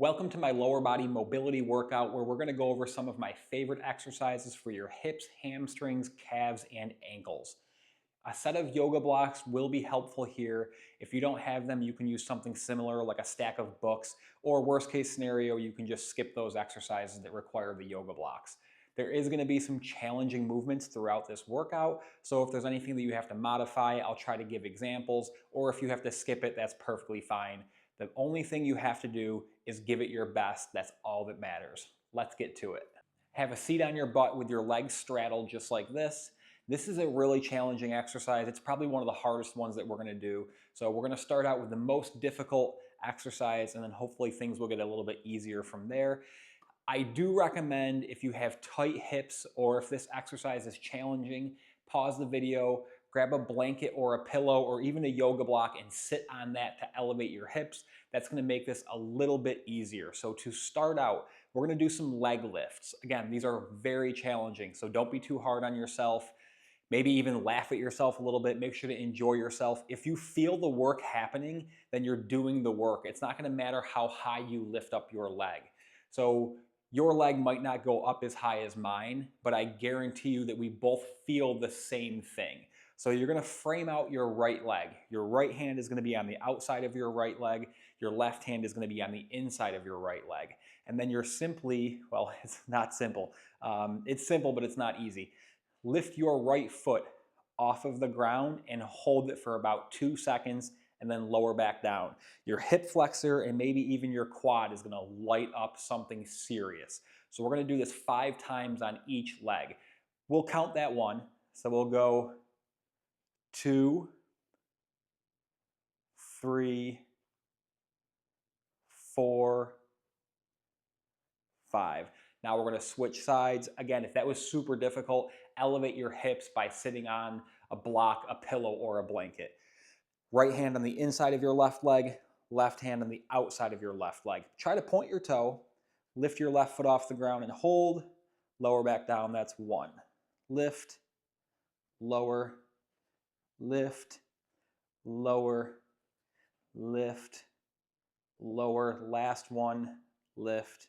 Welcome to my lower body mobility workout where we're going to go over some of my favorite exercises for your hips, hamstrings, calves, and ankles. A set of yoga blocks will be helpful here. If you don't have them, you can use something similar like a stack of books, or worst case scenario, you can just skip those exercises that require the yoga blocks. There is going to be some challenging movements throughout this workout, so if there's anything that you have to modify, I'll try to give examples, or if you have to skip it, that's perfectly fine. The only thing you have to do is give it your best. That's all that matters. Let's get to it. Have a seat on your butt with your legs straddled just like this. This is a really challenging exercise. It's probably one of the hardest ones that we're going to do. So we're going to start out with the most difficult exercise, and then hopefully things will get a little bit easier from there. I do recommend, if you have tight hips or if this exercise is challenging, pause the video, grab a blanket or a pillow or even a yoga block and sit on that to elevate your hips. That's going to make this a little bit easier. So to start out, we're going to do some leg lifts. Again, these are very challenging, so don't be too hard on yourself. Maybe even laugh at yourself a little bit. Make sure to enjoy yourself. If you feel the work happening, then you're doing the work. It's not going to matter how high you lift up your leg. So your leg might not go up as high as mine, but I guarantee you that we both feel the same thing. So you're going to frame out your right leg. Your right hand is going to be on the outside of your right leg. Your left hand is going to be on the inside of your right leg. And then you're simply, well, it's not simple. It's simple, but it's not easy. Lift your right foot off of the ground and hold it for about 2 seconds and then lower back down. Your hip flexor and maybe even your quad is going to light up something serious. So we're going to do this 5 times on each leg. We'll count that one. So we'll go 2, 3, 4, 5. Now we're going to switch sides. Again, if that was super difficult, elevate your hips by sitting on a block, a pillow, or a blanket. Right hand on the inside of your left leg, left hand on the outside of your left leg. Try to point your toe, lift your left foot off the ground and hold, lower back down. That's 1. Lift, lower, lift, lower, lift, lower. Last one, lift,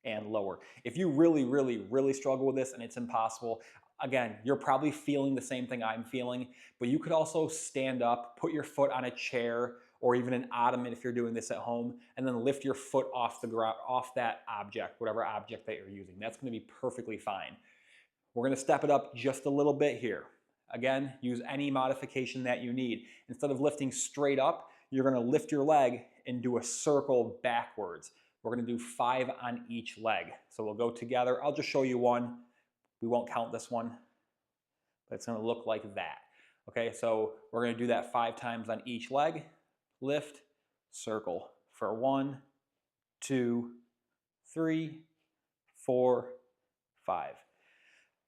and lower. If you really struggle with this and it's impossible, again, you're probably feeling the same thing I'm feeling, but you could also stand up, put your foot on a chair or even an ottoman if you're doing this at home, and then lift your foot off the ground, off that object, whatever object that you're using. That's going to be perfectly fine. We're going to step it up just a little bit here. Again, use any modification that you need. Instead of lifting straight up, you're going to lift your leg and do a circle backwards. We're going to do 5 on each leg. So we'll go together. I'll just show you one. We won't count this one, but it's going to look like that. Okay, so we're going to do that 5 times on each leg. Lift, circle for 1, 2, 3, 4, 5.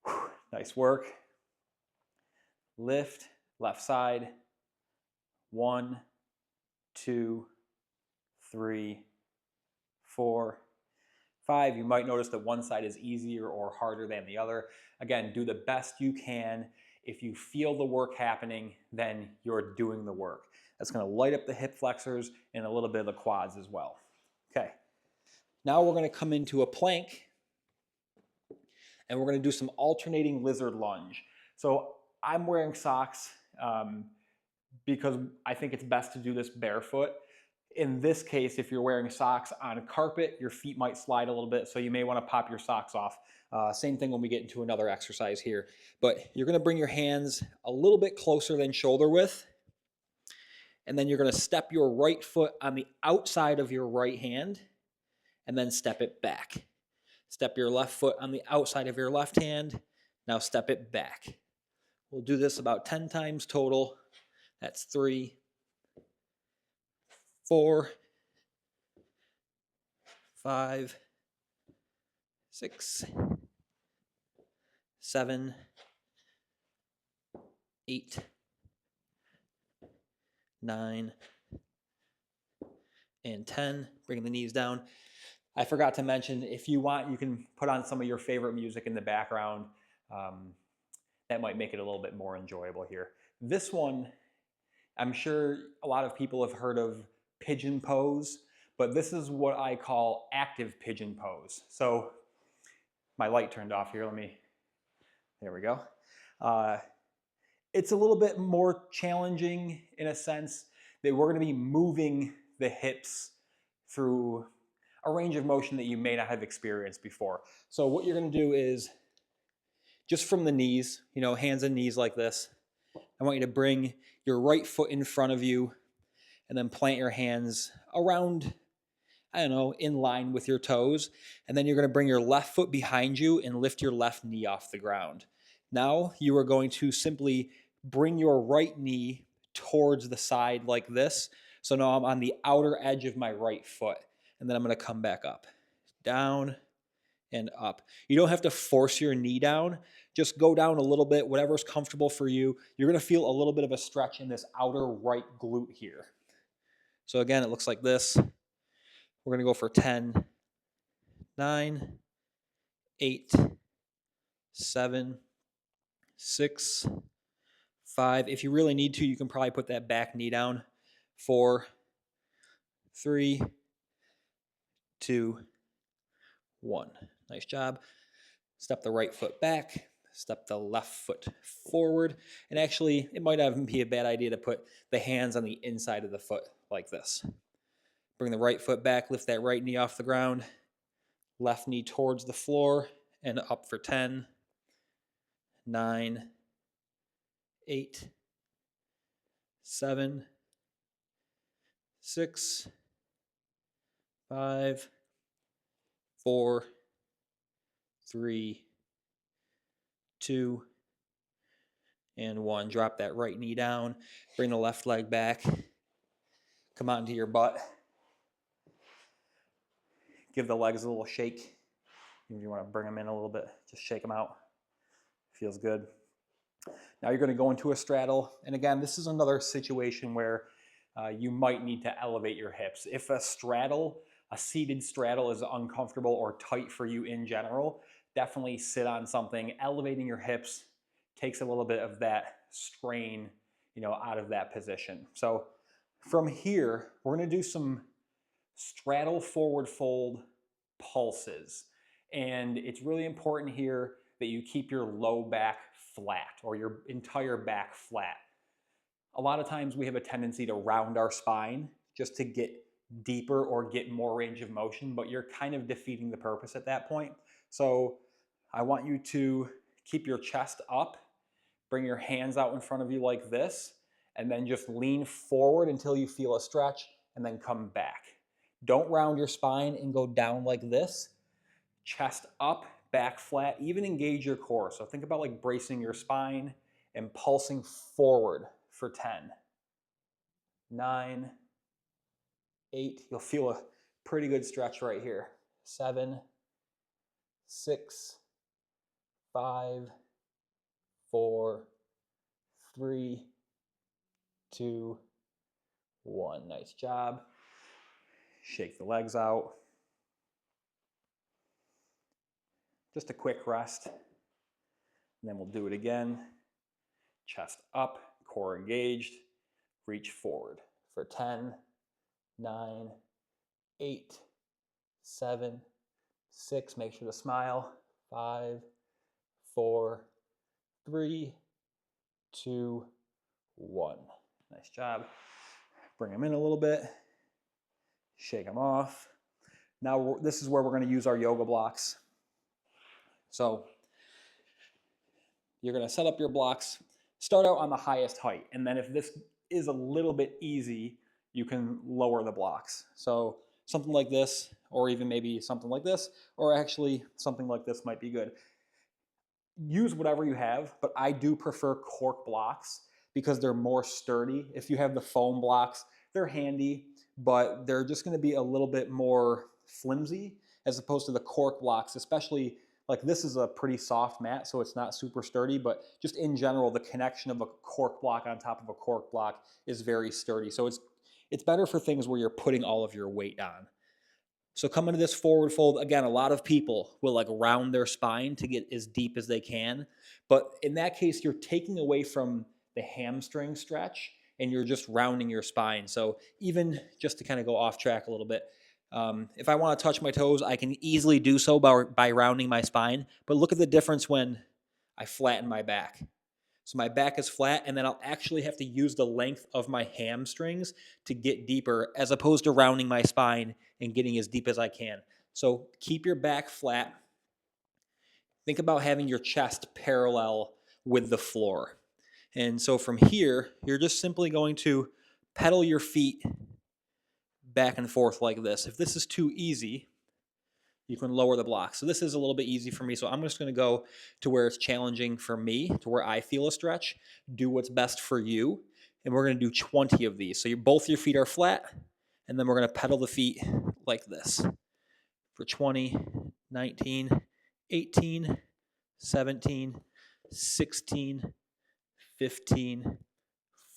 Whew, nice work. Lift, left side. 1, 2, 3, 4, 5. You might notice that one side is easier or harder than the other. Again, do the best you can. If you feel the work happening, then you're doing the work. That's going to light up the hip flexors and a little bit of the quads as well. Okay. Now we're going to come into a plank and we're going to do some alternating lizard lunge. So I'm wearing socks because I think it's best to do this barefoot. In this case, if you're wearing socks on carpet, your feet might slide a little bit, so you may want to pop your socks off. Same thing when we get into another exercise here. But you're going to bring your hands a little bit closer than shoulder width, and then you're going to step your right foot on the outside of your right hand, and then step it back. Step your left foot on the outside of your left hand. Now step it back. We'll do this about 10 times total. That's 3, 4, 5, 6, 7, 8, 9, and 10. Bring the knees down. I forgot to mention, if you want, you can put on some of your favorite music in the background. That might make it a little bit more enjoyable here. This one, I'm sure a lot of people have heard of pigeon pose, but this is what I call active pigeon pose. So my light turned off here. There we go. It's a little bit more challenging in a sense that we're going to be moving the hips through a range of motion that you may not have experienced before. So what you're going to do is just from the knees, hands and knees like this. I want you to bring your right foot in front of you and then plant your hands around, in line with your toes. And then you're going to bring your left foot behind you and lift your left knee off the ground. Now you are going to simply bring your right knee towards the side like this. So now I'm on the outer edge of my right foot. And then I'm going to come back up, down and up. You don't have to force your knee down. Just go down a little bit, whatever's comfortable for you. You're going to feel a little bit of a stretch in this outer right glute here. So again, it looks like this. We're going to go for 10, 9, 8, 7, 6, 5. If you really need to, you can probably put that back knee down. 4, 3, 2, 1. Nice job. Step the right foot back. Step the left foot forward. And actually, it might even be a bad idea to put the hands on the inside of the foot like this. Bring the right foot back, lift that right knee off the ground, left knee towards the floor, and up for 10, 9, 8, 7, 6, 5, 4, 3, 2, and 1. Drop that right knee down, bring the left leg back, come onto your butt. Give the legs a little shake. If you want to bring them in a little bit, just shake them out. Feels good. Now you're going to go into a straddle. And again, this is another situation where you might need to elevate your hips. If a seated straddle is uncomfortable or tight for you in general, definitely sit on something. Elevating your hips takes a little bit of that strain, out of that position. So from here, we're going to do some straddle forward fold pulses. And it's really important here that you keep your low back flat or your entire back flat. A lot of times we have a tendency to round our spine just to get deeper or get more range of motion, but you're kind of defeating the purpose at that point. So I want you to keep your chest up, bring your hands out in front of you like this, and then just lean forward until you feel a stretch and then come back. Don't round your spine and go down like this. Chest up, back flat, even engage your core. So think about like bracing your spine and pulsing forward for 10, 9, 8. You'll feel a pretty good stretch right here. 7, 6, 5, 4, 3, 2, 1. Nice job. Shake the legs out. Just a quick rest. And then we'll do it again. Chest up, core engaged. Reach forward for 10, 9, 8, 7, 6. Make sure to smile. 5, 4, 3, 2, 1. Nice job. Bring them in a little bit. Shake them off. Now this is where we're going to use our yoga blocks. So you're going to set up your blocks, start out on the highest height, and then if this is a little bit easy, you can lower the blocks. So something like this, or even maybe something like this, or actually something like this might be good. Use whatever you have, but I do prefer cork blocks because they're more sturdy. If you have the foam blocks, they're handy, but they're just going to be a little bit more flimsy as opposed to the cork blocks, especially like this is a pretty soft mat, so it's not super sturdy, but just in general, the connection of a cork block on top of a cork block is very sturdy. So it's better for things where you're putting all of your weight on. So come into this forward fold. Again, a lot of people will like round their spine to get as deep as they can. But in that case, you're taking away from the hamstring stretch and you're just rounding your spine. So even just to kind of go off track a little bit, If I want to touch my toes, I can easily do so by rounding my spine. But look at the difference when I flatten my back. So my back is flat, and then I'll actually have to use the length of my hamstrings to get deeper, as opposed to rounding my spine and getting as deep as I can. So keep your back flat. Think about having your chest parallel with the floor. And so from here, you're just simply going to pedal your feet back and forth like this. If this is too easy, you can lower the block. So this is a little bit easy for me. So I'm just going to go to where it's challenging for me, to where I feel a stretch. Do what's best for you. And we're going to do 20 of these. So both your feet are flat, and then we're going to pedal the feet like this for 20, 19, 18, 17, 16, 15,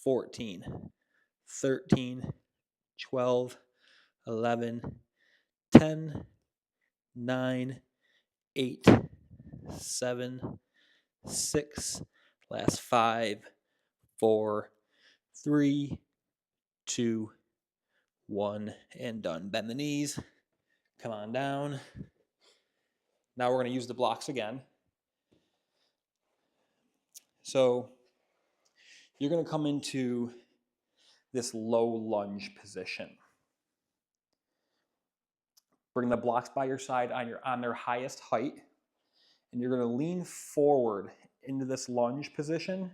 14, 13, 12, 11, 10, 9, 8, 7, 6, last 5, 4, 3, 2, 1, and done. Bend the knees. Come on down. Now we're going to use the blocks again. So you're going to come into this low lunge position. Bring the blocks by your side on their highest height, and you're going to lean forward into this lunge position.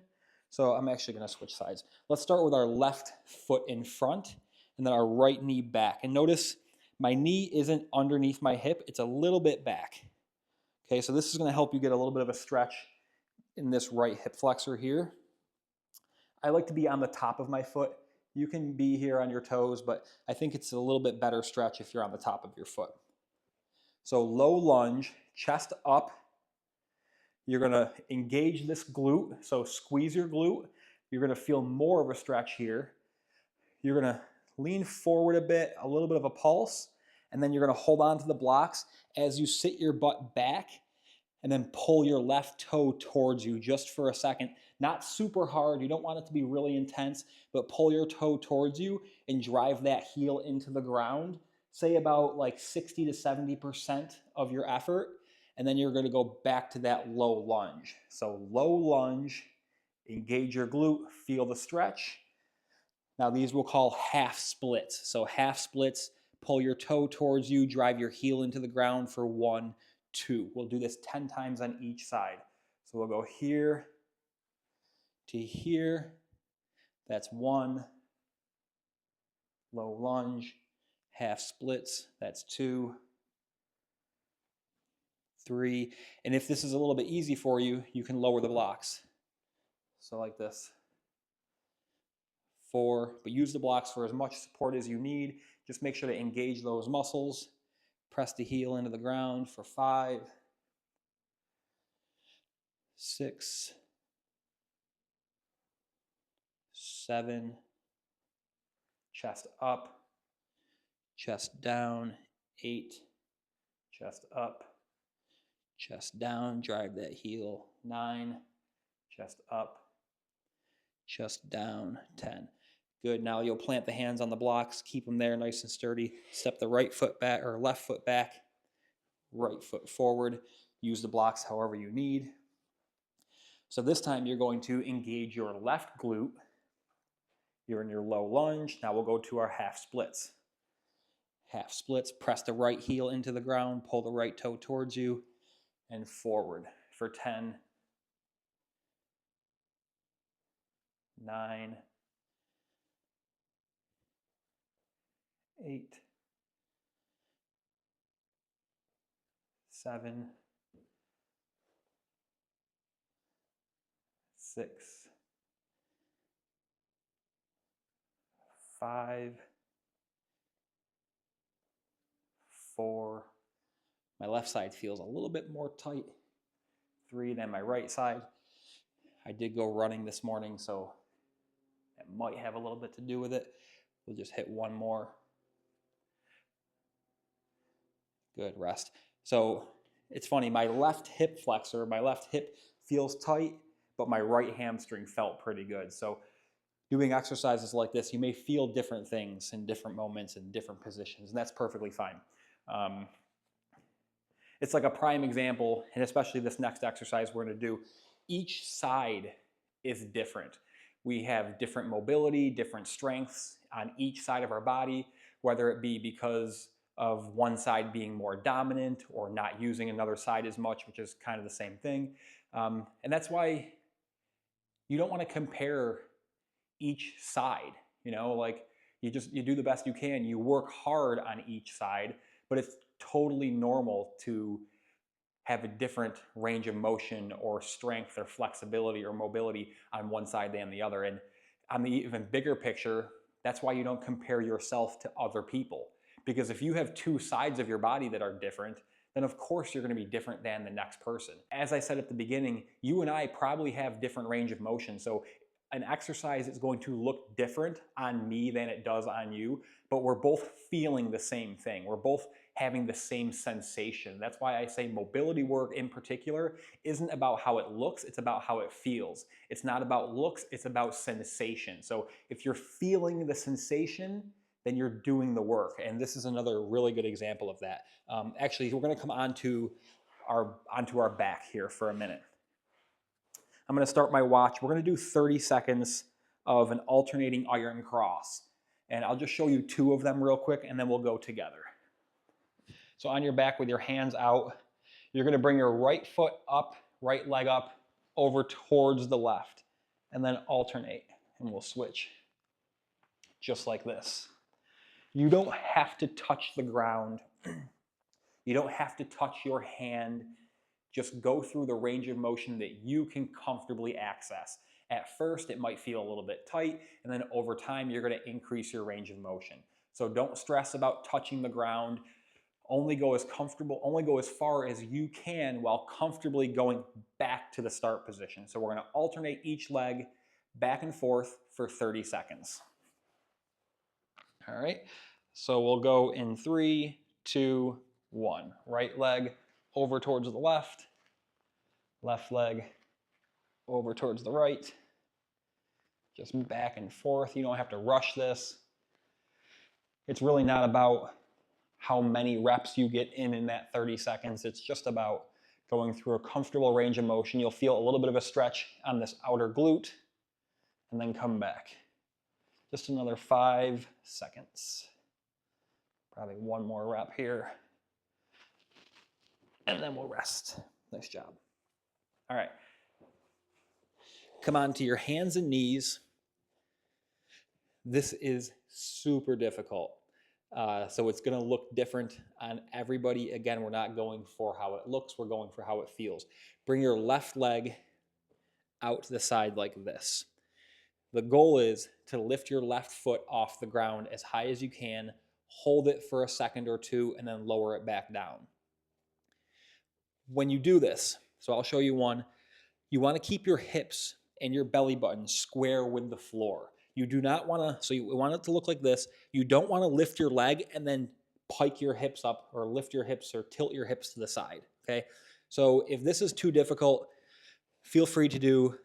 So I'm actually going to switch sides. Let's start with our left foot in front and then our right knee back. And notice my knee isn't underneath my hip, it's a little bit back. Okay, so this is going to help you get a little bit of a stretch in this right hip flexor here. I like to be on the top of my foot. You can be here on your toes, but I think it's a little bit better stretch if you're on the top of your foot. So low lunge, chest up. You're going to engage this glute, so squeeze your glute. You're going to feel more of a stretch here. You're going to lean forward a bit, a little bit of a pulse, and then you're going to hold on to the blocks as you sit your butt back and then pull your left toe towards you just for a second. Not super hard, you don't want it to be really intense, but pull your toe towards you and drive that heel into the ground. Say about like 60 to 70% of your effort, and then you're going to go back to that low lunge. So low lunge, engage your glute, feel the stretch. Now these we'll call half splits. So half splits, pull your toe towards you, drive your heel into the ground for 1, 2. We'll do this 10 times on each side. So we'll go here to here. That's 1. Low lunge, half splits. That's 2, 3. And if this is a little bit easy for you, you can lower the blocks. So like this. 4, but use the blocks for as much support as you need. Just make sure to engage those muscles. Press the heel into the ground for 5, 6, 7, chest up, chest down, 8, chest up, chest down, drive that heel, 9, chest up, chest down, 10. Good, now you'll plant the hands on the blocks, keep them there nice and sturdy, step the right foot back or left foot back, right foot forward, use the blocks however you need. So this time you're going to engage your left glute. You're in your low lunge. Now we'll go to our half splits. Half splits, press the right heel into the ground, pull the right toe towards you, and forward for 10, 9, 8, 7, 6, 5, 4. My left side feels a little bit more tight. 3 than my right side. I did go running this morning, so that might have a little bit to do with it. We'll just hit 1 more. Good, rest. So it's funny, my left hip flexor, my left hip feels tight, but my right hamstring felt pretty good. So doing exercises like this, you may feel different things in different moments and different positions, and that's perfectly fine. Um, it's like a prime example, and especially this next exercise we're going to do, each side is different. We have different mobility, different strengths on each side of our body, whether it be because of one side being more dominant or not using another side as much, which is kind of the same thing. And that's why you don't want to compare each side. Like you do the best you can, you work hard on each side, but it's totally normal to have a different range of motion or strength or flexibility or mobility on one side than the other. And on the even bigger picture, that's why you don't compare yourself to other people. Because if you have two sides of your body that are different, then of course you're going to be different than the next person. As I said at the beginning, you and I probably have different range of motion. So an exercise is going to look different on me than it does on you, but we're both feeling the same thing. We're both having the same sensation. That's why I say mobility work in particular isn't about how it looks, it's about how it feels. It's not about looks, it's about sensation. So if you're feeling the sensation, then you're doing the work. And this is another really good example of that. Actually, we're going to come onto our back here for a minute. I'm going to start my watch. We're going to do 30 seconds of an alternating iron cross. And I'll just show you two of them real quick, and then we'll go together. So on your back with your hands out, you're going to bring your right foot up, right leg up, over towards the left, and then alternate. And we'll switch just like this. You don't have to touch the ground. You don't have to touch your hand. Just go through the range of motion that you can comfortably access. At first, it might feel a little bit tight, and then over time, you're going to increase your range of motion. So don't stress about touching the ground. Only go as far as you can while comfortably going back to the start position. So we're going to alternate each leg back and forth for 30 seconds. All right, so we'll go in 3, 2, 1. Right leg over towards the left, left leg over towards the right. Just back and forth. You don't have to rush this. It's really not about how many reps you get in that 30 seconds. It's just about going through a comfortable range of motion. You'll feel a little bit of a stretch on this outer glute, and then come back. Just another 5 seconds. Probably one more rep here. And then we'll rest. Nice job. All right. Come on to your hands and knees. This is super difficult. So it's going to look different on everybody. Again, we're not going for how it looks. We're going for how it feels. Bring your left leg out to the side like this. The goal is to lift your left foot off the ground as high as you can, hold it for a second or two, and then lower it back down. When you do this, so I'll show you one, you want to keep your hips and your belly button square with the floor. You do not want to, so you want it to look like this. You don't want to lift your leg and then pike your hips up or lift your hips or tilt your hips to the side, okay? So if this is too difficult, feel free to do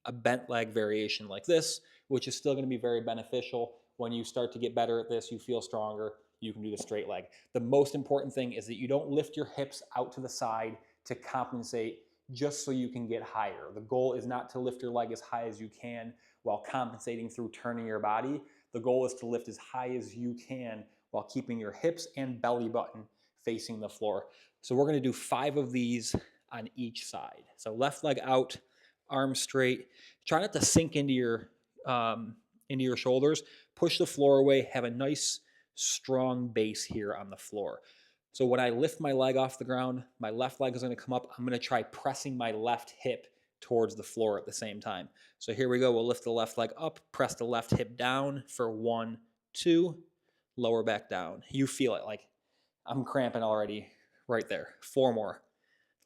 a bent leg variation like this, which is still going to be very beneficial. When you start to get better at this, you feel stronger, you can do the straight leg. The most important thing is that you don't lift your hips out to the side to compensate just so you can get higher. The goal is not to lift your leg as high as you can while compensating through turning your body. The goal is to lift as high as you can while keeping your hips and belly button facing the floor. So we're going to do 5 of these on each side. So left leg out, arms straight. Try not to sink into your shoulders. Push the floor away. Have a nice, strong base here on the floor. So when I lift my leg off the ground, my left leg is going to come up. I'm going to try pressing my left hip towards the floor at the same time. So here we go. We'll lift the left leg up, press the left hip down for 1, 2, lower back down. You feel it. Like I'm cramping already right there. 4 more.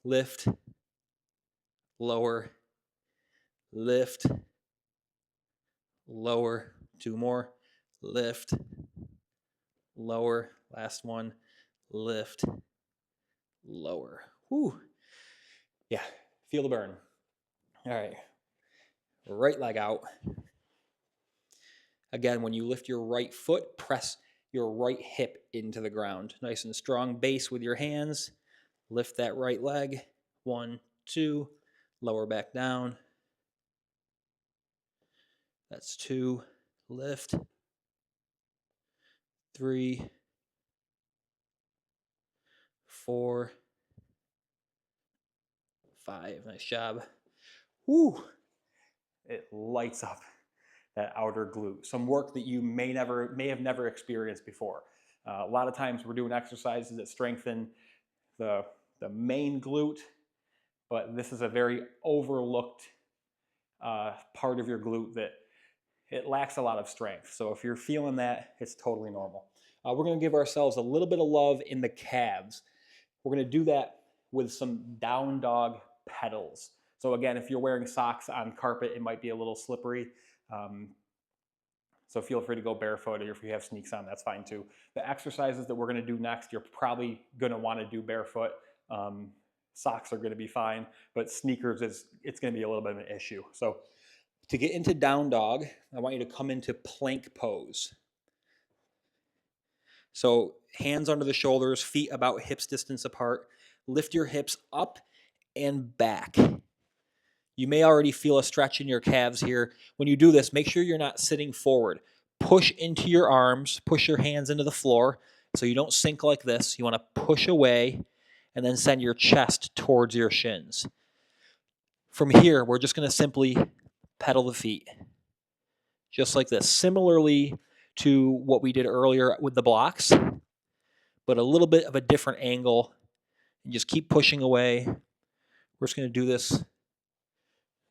Lift, lower, lift, lower. 2 more. Lift, lower. Last one. Lift, lower. Whew. Yeah, feel the burn. All right. Right leg out. Again, when you lift your right foot, press your right hip into the ground. Nice and strong base with your hands. Lift that right leg. 1, 2, lower back down. That's 2, lift. 3, 4, 5. Nice job. Woo! It lights up that outer glute. Some work that you may have never experienced before. A lot of times we're doing exercises that strengthen the main glute, but this is a very overlooked part of your glute that it lacks a lot of strength. So if you're feeling that, it's totally normal. We're going to give ourselves a little bit of love in the calves. We're going to do that with some down dog pedals. So again, if you're wearing socks on carpet, it might be a little slippery. So feel free to go barefoot, or if you have sneaks on, that's fine too. The exercises that we're going to do next, you're probably going to want to do barefoot. Socks are going to be fine, but sneakers, it's going to be a little bit of an issue. So to get into down dog, I want you to come into plank pose. So hands under the shoulders, feet about hips distance apart. Lift your hips up and back. You may already feel a stretch in your calves here. When you do this, make sure you're not sitting forward. Push into your arms, push your hands into the floor so you don't sink like this. You want to push away and then send your chest towards your shins. From here, we're just going to simply pedal the feet, just like this. Similarly to what we did earlier with the blocks, but a little bit of a different angle. And just keep pushing away. We're just going to do this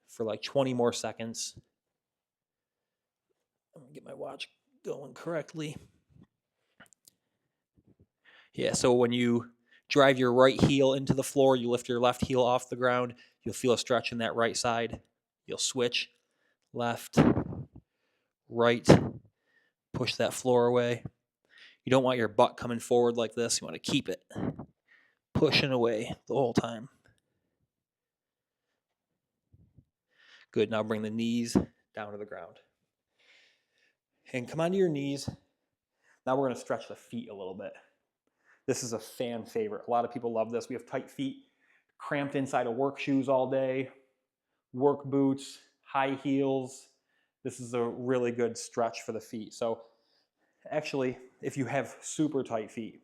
for like 20 more seconds. I'm going to get my watch going correctly. Yeah, so when you drive your right heel into the floor, you lift your left heel off the ground, you'll feel a stretch in that right side. You'll switch left, right, push that floor away. You don't want your butt coming forward like this. You want to keep it pushing away the whole time. Good, now bring the knees down to the ground. And come onto your knees. Now we're going to stretch the feet a little bit. This is a fan favorite. A lot of people love this. We have tight feet, cramped inside of work shoes all day, work boots, high heels. This is a really good stretch for the feet. So actually, if you have super tight feet,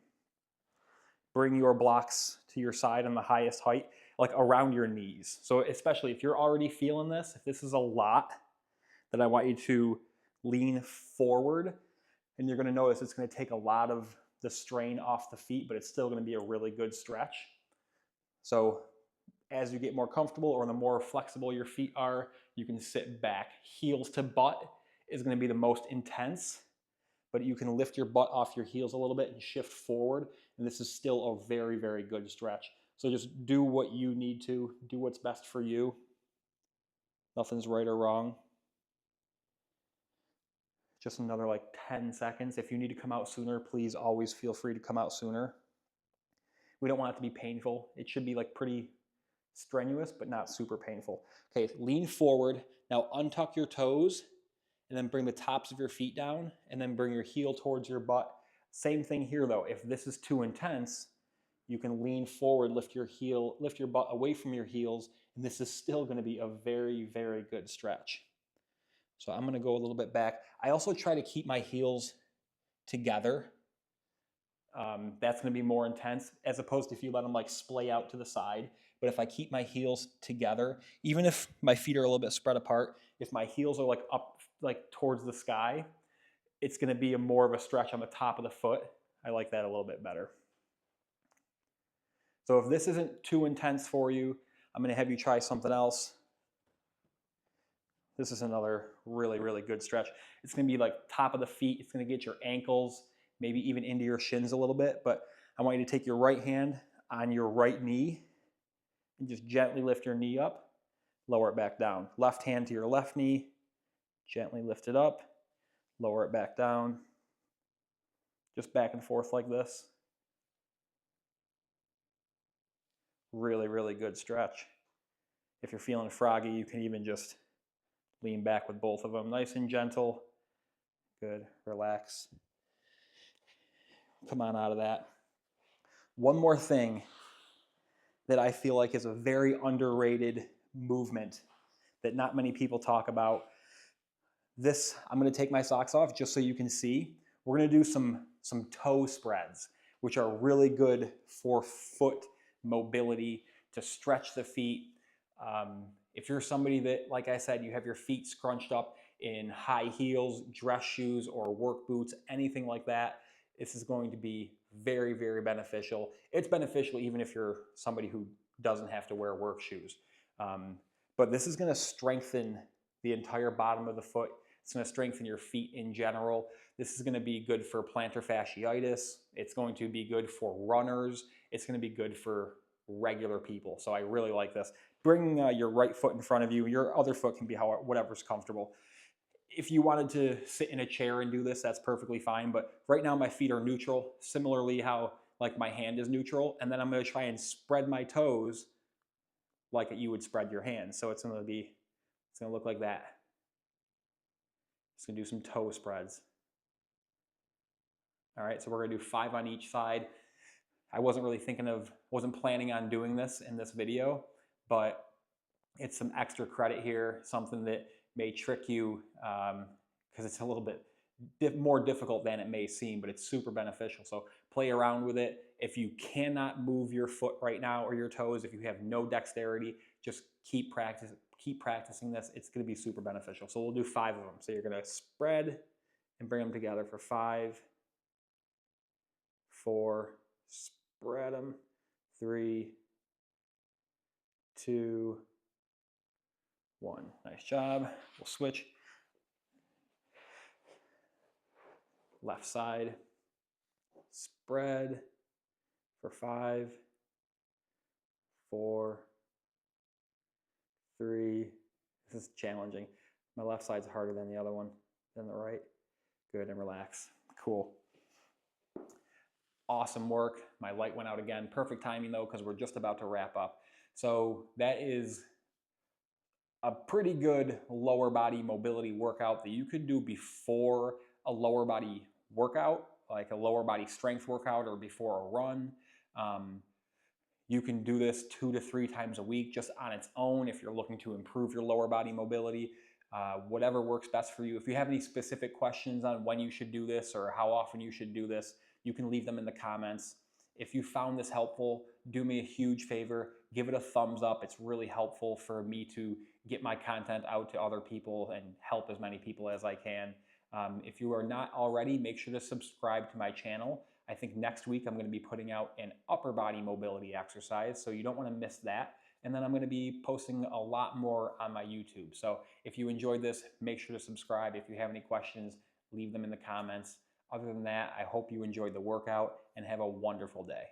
bring your blocks to your side on the highest height, like around your knees. So especially if you're already feeling this, if this is a lot, then I want you to lean forward, and you're going to notice it's going to take a lot of the strain off the feet, but it's still going to be a really good stretch. So as you get more comfortable, or the more flexible your feet are, you can sit back. Heels to butt is going to be the most intense, but you can lift your butt off your heels a little bit and shift forward, and this is still a very, very good stretch. So just do what you need to, do what's best for you. Nothing's right or wrong. Just another like 10 seconds. If you need to come out sooner, please always feel free to come out sooner. We don't want it to be painful. It should be like pretty strenuous, but not super painful. Okay, lean forward. Now untuck your toes, and then bring the tops of your feet down, and then bring your heel towards your butt. Same thing here though. If this is too intense, you can lean forward, lift your butt away from your heels, and this is still going to be a very, very good stretch. So I'm going to go a little bit back. I also try to keep my heels together. That's going to be more intense, as opposed to if you let them like splay out to the side. But if I keep my heels together, even if my feet are a little bit spread apart, if my heels are like up, like towards the sky, it's going to be more of a stretch on the top of the foot. I like that a little bit better. So if this isn't too intense for you, I'm going to have you try something else. This is another really, really good stretch. It's going to be like top of the feet. It's going to get your ankles, maybe even into your shins a little bit. But I want you to take your right hand on your right knee and just gently lift your knee up, lower it back down. Left hand to your left knee, gently lift it up, lower it back down. Just back and forth like this. Really, really good stretch. If you're feeling froggy, you can even just lean back with both of them. Nice and gentle. Good, relax. Come on out of that. One more thing that I feel like is a very underrated movement that not many people talk about. This, I'm going to take my socks off just so you can see. We're going to do some toe spreads, which are really good for foot mobility, to stretch the feet. If you're somebody that, like I said, you have your feet scrunched up in high heels, dress shoes, or work boots, anything like that, this is going to be very, very beneficial. It's beneficial even if you're somebody who doesn't have to wear work shoes. But this is going to strengthen the entire bottom of the foot. It's going to strengthen your feet in general. This is going to be good for plantar fasciitis. It's going to be good for runners. It's going to be good for regular people. So I really like this. Bring your right foot in front of you. Your other foot can be whatever's comfortable. If you wanted to sit in a chair and do this, that's perfectly fine. But right now my feet are neutral, similarly how like my hand is neutral. And then I'm going to try and spread my toes like you would spread your hands. So it's going to look like that. Just going to do some toe spreads. All right, so we're going to do 5 on each side. I wasn't planning on doing this in this video, but it's some extra credit here, something that may trick you because it's a little bit more difficult than it may seem, but it's super beneficial. So play around with it. If you cannot move your foot right now or your toes, if you have no dexterity, just keep practicing this. It's going to be super beneficial. So we'll do 5 of them. So you're going to spread and bring them together for 5, 4, spread them, 3, 2, 1. Nice job. We'll switch. Left side. Spread for 5, 4, 3. This is challenging. My left side's harder than the other one, than the right. Good, and relax. Cool. Awesome work. My light went out again. Perfect timing though, because we're just about to wrap up. So that is a pretty good lower body mobility workout that you could do before a lower body workout, like a lower body strength workout, or before a run. You can do this 2 to 3 times a week just on its own if you're looking to improve your lower body mobility. Whatever works best for you. If you have any specific questions on when you should do this or how often you should do this, you can leave them in the comments. If you found this helpful, do me a huge favor, give it a thumbs up. It's really helpful for me to get my content out to other people and help as many people as I can. If you are not already, make sure to subscribe to my channel. I think next week I'm going to be putting out an upper body mobility exercise, so you don't want to miss that. And then I'm going to be posting a lot more on my YouTube. So if you enjoyed this, make sure to subscribe. If you have any questions, leave them in the comments. Other than that, I hope you enjoyed the workout and have a wonderful day.